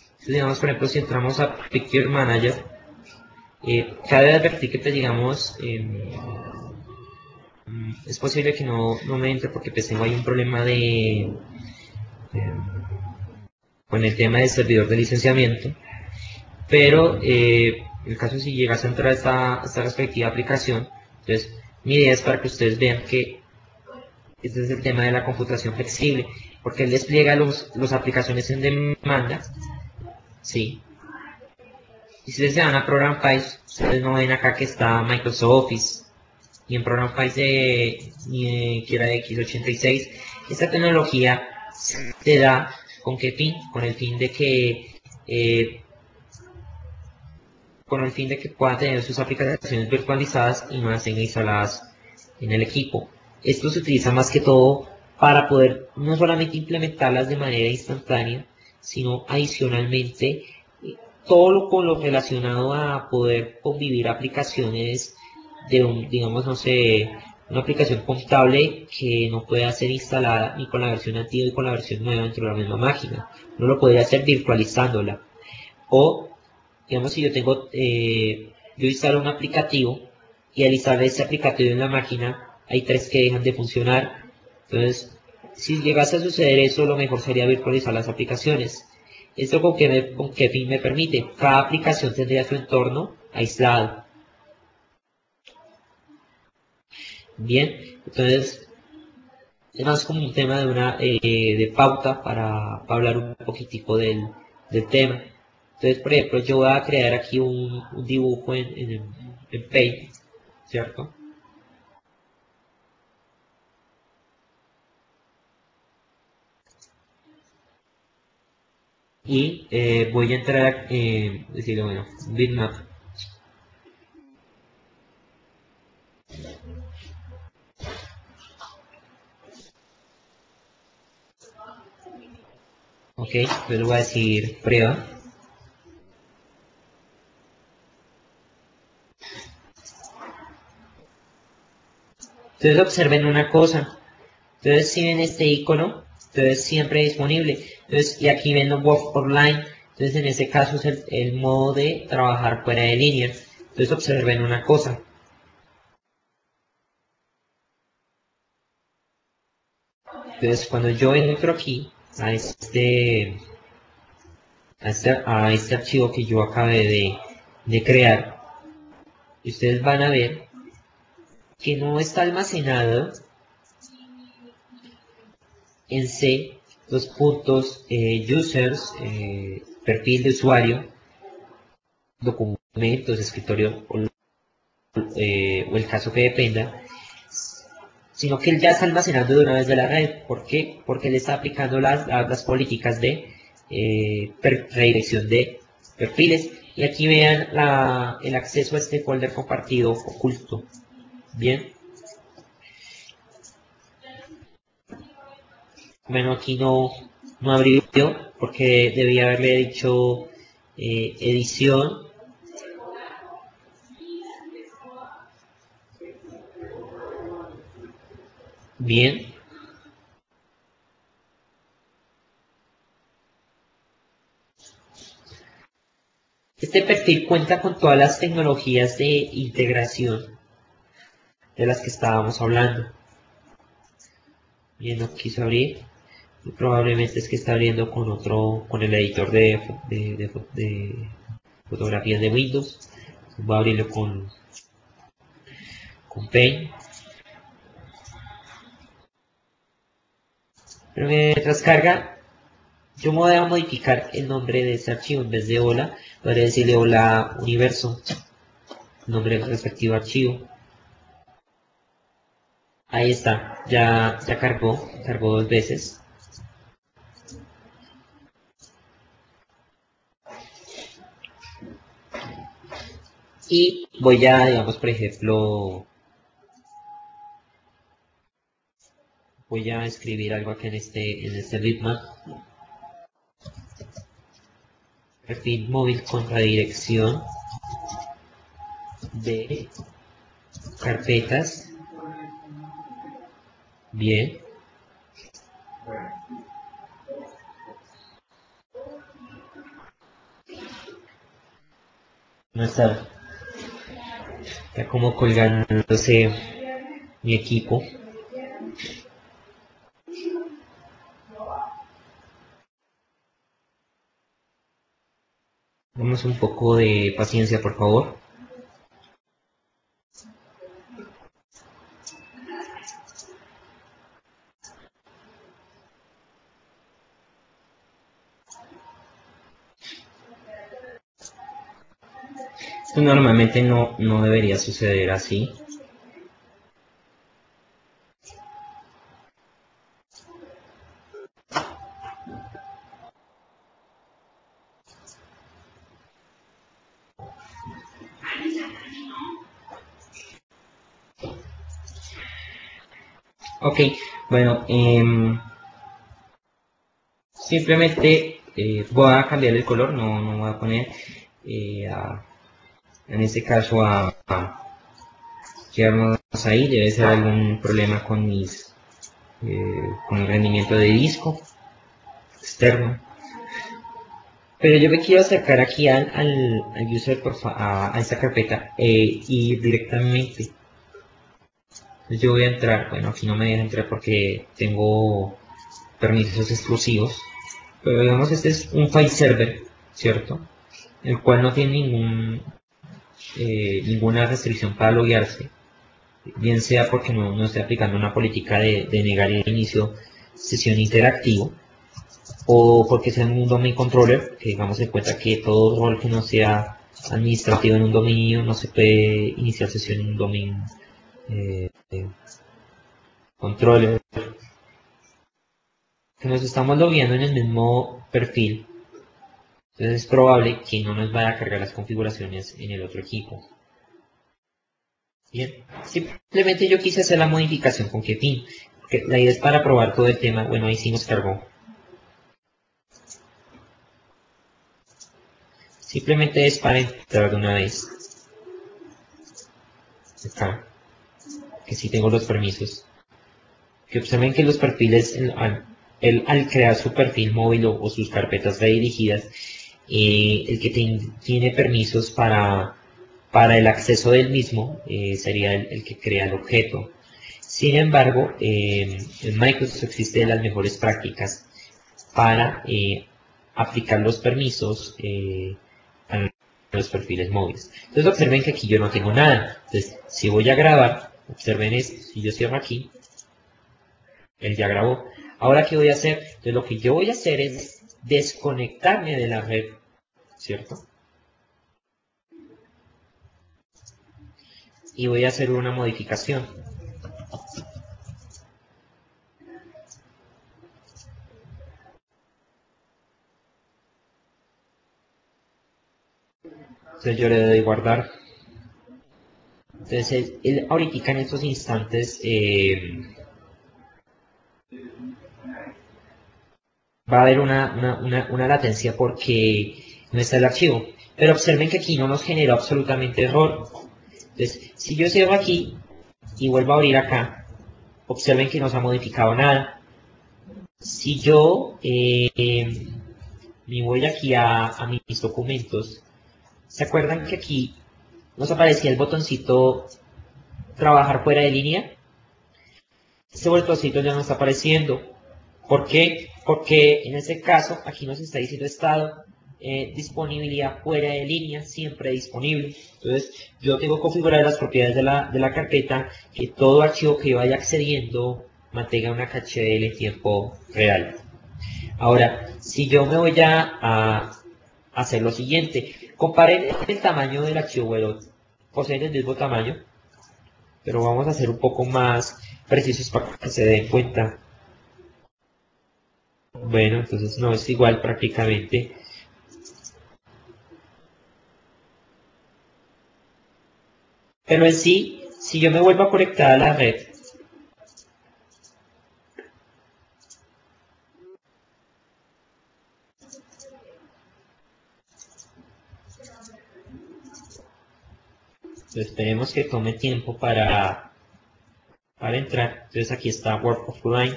Entonces, digamos, por ejemplo, si entramos a Picture Manager, cabe advertir que, pues, digamos, es posible que no me entre porque pues tengo ahí un problema con el tema del servidor de licenciamiento, pero en el caso si llegas a entrar a esta respectiva aplicación, entonces mi idea es para que ustedes vean que este es el tema de la computación flexible, porque él despliega las aplicaciones en demanda, ¿sí? Y si ustedes se van a Program Files, ustedes no ven acá que está Microsoft Office, y en Program Files que era de x86. Esta tecnología se da ¿con qué fin? Con el fin de que pueda tener sus aplicaciones virtualizadas y no las tenga instaladas en el equipo. Esto se utiliza más que todo para poder no solamente implementarlas de manera instantánea, sino adicionalmente con lo relacionado a poder convivir aplicaciones digamos, no sé, una aplicación contable que no pueda ser instalada ni con la versión antigua ni con la versión nueva dentro de la misma máquina. No lo podría hacer virtualizándola. O, digamos, si yo instalo un aplicativo y al instalar ese aplicativo en la máquina, hay 3 que dejan de funcionar. Entonces, si llegase a suceder eso, lo mejor sería virtualizar las aplicaciones. ¿Esto con qué fin me permite? Cada aplicación tendría su entorno aislado. Bien, entonces es más como un tema de pauta para hablar un poquitico del tema. Entonces, por ejemplo, yo voy a crear aquí un dibujo en Paint, ¿cierto? Y voy a entrar a decirle, bueno, bitmap. Ok, entonces le voy a decir prueba. Entonces observen una cosa. Entonces si ven este icono, entonces siempre disponible. Entonces, y aquí ven los work online. Entonces en ese caso es el modo de trabajar fuera de línea. Entonces observen una cosa. Entonces cuando yo entro aquí a este archivo que yo acabé de crear, ustedes van a ver que no está almacenado en C los puntos users, perfil de usuario, documentos, escritorio o el caso que dependa, sino que él ya está almacenando de una vez de la red. ¿Por qué? Porque él está aplicando las políticas de redirección de perfiles. Y aquí vean el acceso a este folder compartido oculto. Bien. Bueno, aquí no abrió porque debía haberle dicho edición. Bien. Este perfil cuenta con todas las tecnologías de integración de las que estábamos hablando. Bien, no quiso abrir. Y probablemente es que está abriendo con el editor de fotografías de Windows. Voy a abrirlo con Paint. Pero mientras carga, yo me voy a modificar el nombre de este archivo. En vez de hola, voy a decirle hola universo, nombre del respectivo archivo. Ahí está, ya cargó 2 veces. Y voy a, digamos, por ejemplo, voy a escribir algo aquí en este bitmap. Perfil móvil con redirección de carpetas. Bien. No está como colgándose mi equipo. Damos un poco de paciencia, por favor. Esto normalmente no debería suceder así. Ok, bueno, simplemente voy a cambiar el color, no voy a poner en este caso a quedarnos ahí. Debe ser algún problema con con el rendimiento de disco externo. Pero yo me quiero acercar aquí al user, a esta carpeta y directamente. Entonces yo voy a entrar, bueno, aquí no me deja entrar porque tengo permisos exclusivos. Pero digamos, este es un file server, ¿cierto? El cual no tiene ninguna restricción para loguearse, bien sea porque no esté aplicando una política de negar el inicio sesión interactivo, o porque sea un domain controller, que digamos en cuenta que todo rol que no sea administrativo en un dominio no se puede iniciar sesión en un domain controller. Que nos estamos logueando en el mismo perfil, entonces es probable que no nos vaya a cargar las configuraciones en el otro equipo. Bien, simplemente yo quise hacer la modificación. ¿Con qué fin? Porque la idea es para probar todo el tema. Bueno, ahí sí nos cargó. Simplemente es para entrar de una vez. Acá, que sí tengo los permisos. Que observen que los perfiles, al crear su perfil móvil o sus carpetas redirigidas, el que tiene permisos para el acceso del mismo sería el que crea el objeto. Sin embargo, en Microsoft existen las mejores prácticas para aplicar los permisos a los perfiles móviles. Entonces observen que aquí yo no tengo nada. Entonces, si voy a grabar, observen esto. Si yo cierro aquí, él ya grabó. Ahora, ¿qué voy a hacer? Entonces, lo que yo voy a hacer es desconectarme de la red, ¿cierto? y voy a hacer una modificación. Entonces yo le doy guardar. Entonces él ahorita en estos instantes va a haber una latencia porque no está el archivo. Pero observen que aquí no nos generó absolutamente error. Entonces, si yo cierro aquí y vuelvo a abrir acá, observen que no se ha modificado nada. Si yo me voy aquí a mis documentos, ¿se acuerdan que aquí nos aparecía el botoncito trabajar fuera de línea? Este botoncito ya no está apareciendo. ¿Por qué? Porque en este caso aquí nos está diciendo estado, disponibilidad fuera de línea, siempre disponible. Entonces yo tengo configuradas las propiedades de la carpeta que todo archivo que vaya accediendo mantenga una caché en tiempo real. Ahora, si yo me voy a hacer lo siguiente, comparen el tamaño del archivo, bueno, poseen el mismo tamaño, pero vamos a hacer un poco más precisos para que se den cuenta. Bueno, entonces no es igual prácticamente. Pero en sí, si yo me vuelvo a conectar a la red, esperemos que tome tiempo para entrar. Entonces aquí está Work Offline.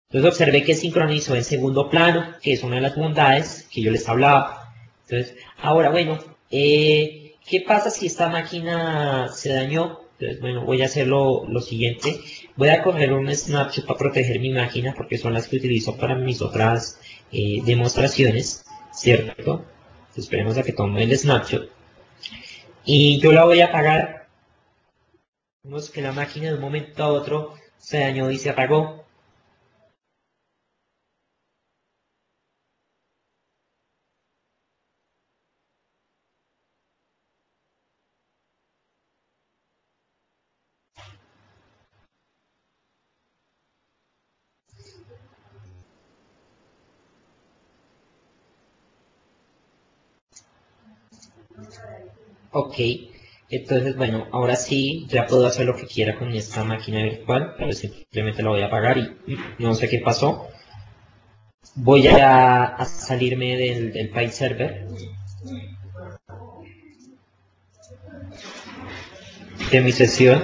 Entonces observé que sincronizó en segundo plano, que es una de las bondades que yo les hablaba. Entonces, ahora bueno, ¿qué pasa si esta máquina se dañó? Entonces, bueno, voy a hacer lo siguiente. Voy a coger un snapshot para proteger mi máquina, porque son las que utilizo para mis otras demostraciones, ¿cierto? Entonces, esperemos a que tome el snapshot. Y yo la voy a apagar. Vemos que la máquina de un momento a otro se dañó y se apagó. Ok, entonces bueno, ahora sí ya puedo hacer lo que quiera con esta máquina virtual, pero simplemente la voy a apagar y no sé qué pasó. Voy a salirme del file server de mi sesión.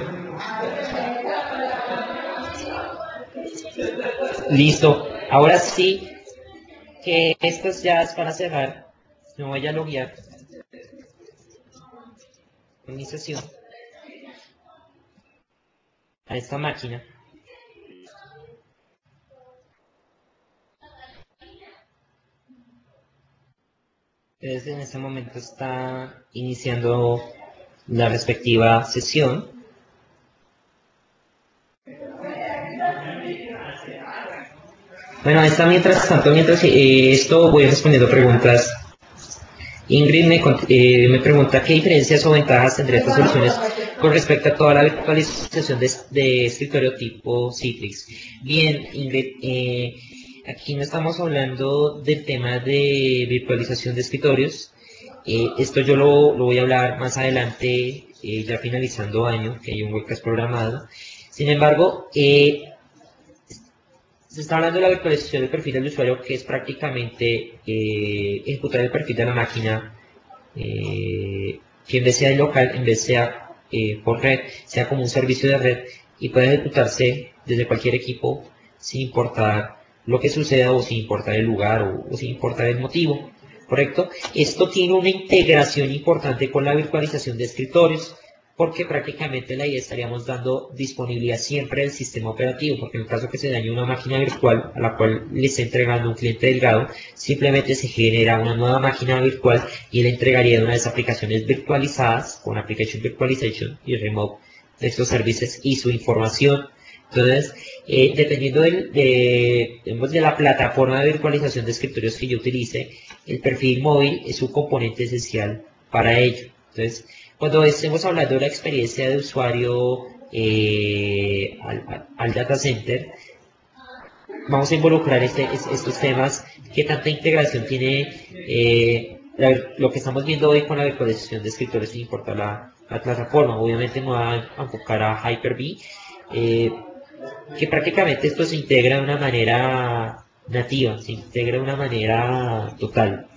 Listo, ahora sí que esto ya es para cerrar. Me voy a loguear en mi sesión a esta máquina. Entonces en este momento está iniciando la respectiva sesión. Bueno, está mientras tanto, mientras esto voy respondiendo preguntas. Ingrid me pregunta qué diferencias o ventajas tendría estas soluciones con respecto a toda la virtualización de escritorio tipo Citrix. Bien, Ingrid, aquí no estamos hablando del tema de virtualización de escritorios. Esto yo lo voy a hablar más adelante, ya finalizando año, que hay un webcast programado. Sin embargo, se está hablando de la virtualización del perfil del usuario, que es prácticamente ejecutar el perfil de la máquina, que en vez sea local, en vez sea por red, sea como un servicio de red y puede ejecutarse desde cualquier equipo sin importar lo que suceda o sin importar el lugar o sin importar el motivo, ¿correcto? Esto tiene una integración importante con la virtualización de escritorios, porque prácticamente la idea estaríamos dando disponibilidad siempre del sistema operativo, porque en el caso que se dañe una máquina virtual a la cual le está entregando un cliente delgado, simplemente se genera una nueva máquina virtual y le entregaría una de las aplicaciones virtualizadas con Application Virtualization y Remote de estos servicios y su información. Entonces, dependiendo de la plataforma de virtualización de escritorios que yo utilice, el perfil móvil es un componente esencial para ello. Entonces, Cuando estemos hablando de la experiencia de usuario al data center, vamos a involucrar estos temas, qué tanta integración tiene lo que estamos viendo hoy con la virtualización de escritorios sin importar la plataforma. Obviamente me va a enfocar a Hyper-V, que prácticamente esto se integra de una manera nativa, se integra de una manera total.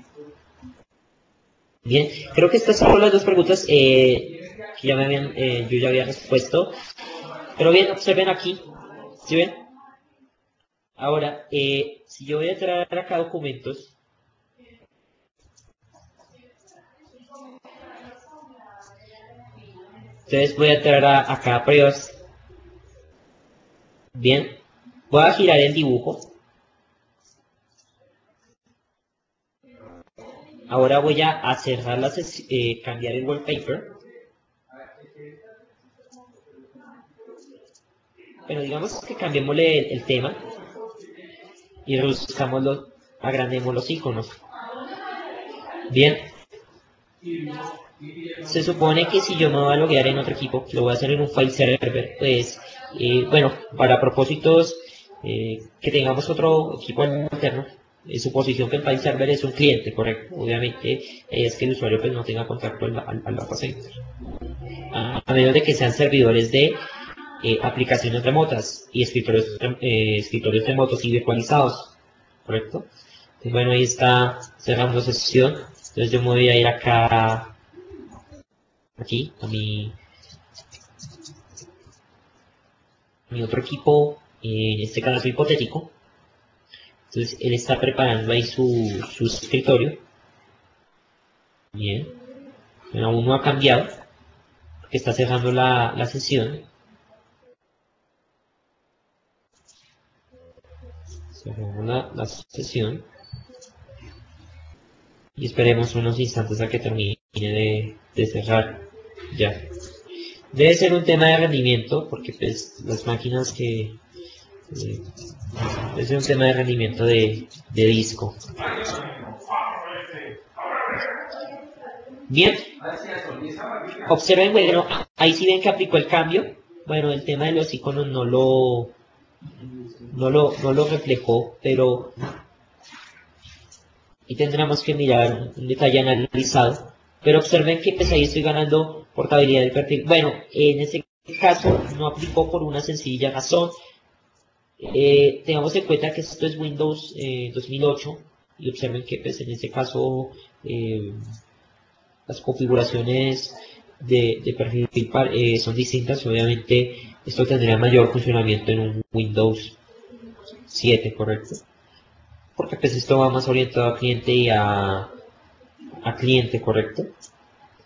Bien, creo que estas son las dos preguntas que ya yo ya había respuesto. Pero bien, observen aquí, ¿sí ven? Ahora, si yo voy a entrar acá a documentos, entonces voy a entrar acá a pruebas. Bien, voy a girar el dibujo. Ahora voy a cerrar cambiar el wallpaper. Bueno, digamos que cambiémosle el tema y agrandemos los iconos. Bien. Se supone que si yo me voy a loguear en otro equipo, lo voy a hacer en un file server, pues, bueno, para propósitos que tengamos otro equipo alterno, suposición que el file server es un cliente, correcto. Obviamente es que el usuario pues no tenga contacto al data center. A menos de que sean servidores de aplicaciones remotas y escritorios remotos y virtualizados, correcto. Entonces, bueno, ahí está cerrando sesión. Entonces yo me voy a ir acá, aquí, a mi otro equipo, en este caso hipotético. Entonces él está preparando ahí su escritorio. Bien. Bueno, aún no ha cambiado, porque está cerrando la sesión. Cerramos la sesión. Y esperemos unos instantes a que termine de cerrar. Ya. Debe ser un tema de rendimiento, porque pues las máquinas que... debe ser un tema de rendimiento de disco. Bien. Observen, bueno, ahí sí ven que aplicó el cambio. Bueno, el tema de los iconos no lo reflejó, pero... y tendremos que mirar un detalle analizado. Pero observen que pues ahí estoy ganando portabilidad del perfil. Bueno, en este caso no aplicó por una sencilla razón. Tengamos en cuenta que esto es Windows 2008 y observen que pues en este caso las configuraciones de perfil son distintas. Obviamente esto tendría mayor funcionamiento en un Windows 7, correcto, porque pues esto va más orientado a cliente y a cliente, correcto.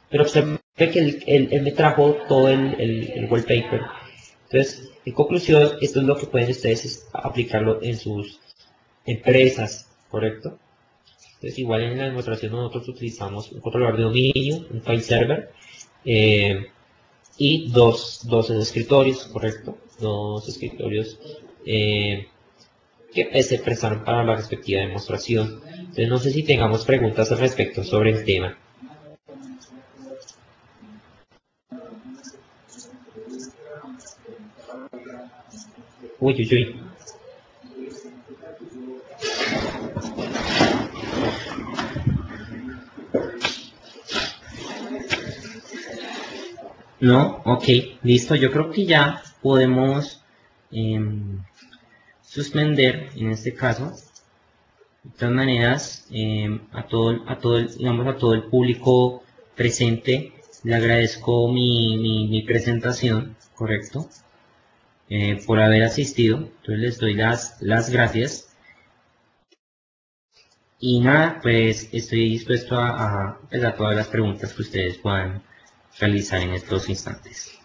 Pero observen que él me trajo todo el wallpaper. Entonces, en conclusión, esto es lo que pueden ustedes aplicarlo en sus empresas, correcto. Entonces, igual en la demostración nosotros utilizamos un controlador de dominio, un file server y dos escritorios, correcto. Dos escritorios que se prestaron para la respectiva demostración. Entonces, no sé si tengamos preguntas al respecto sobre el tema. Uy, uy, uy. No, ok, listo. Yo creo que ya podemos suspender en este caso. De todas maneras, a todo el público presente le agradezco mi presentación, correcto, por haber asistido. Entonces les doy las gracias. Y nada, pues estoy dispuesto a todas las preguntas que ustedes puedan realizar en estos instantes.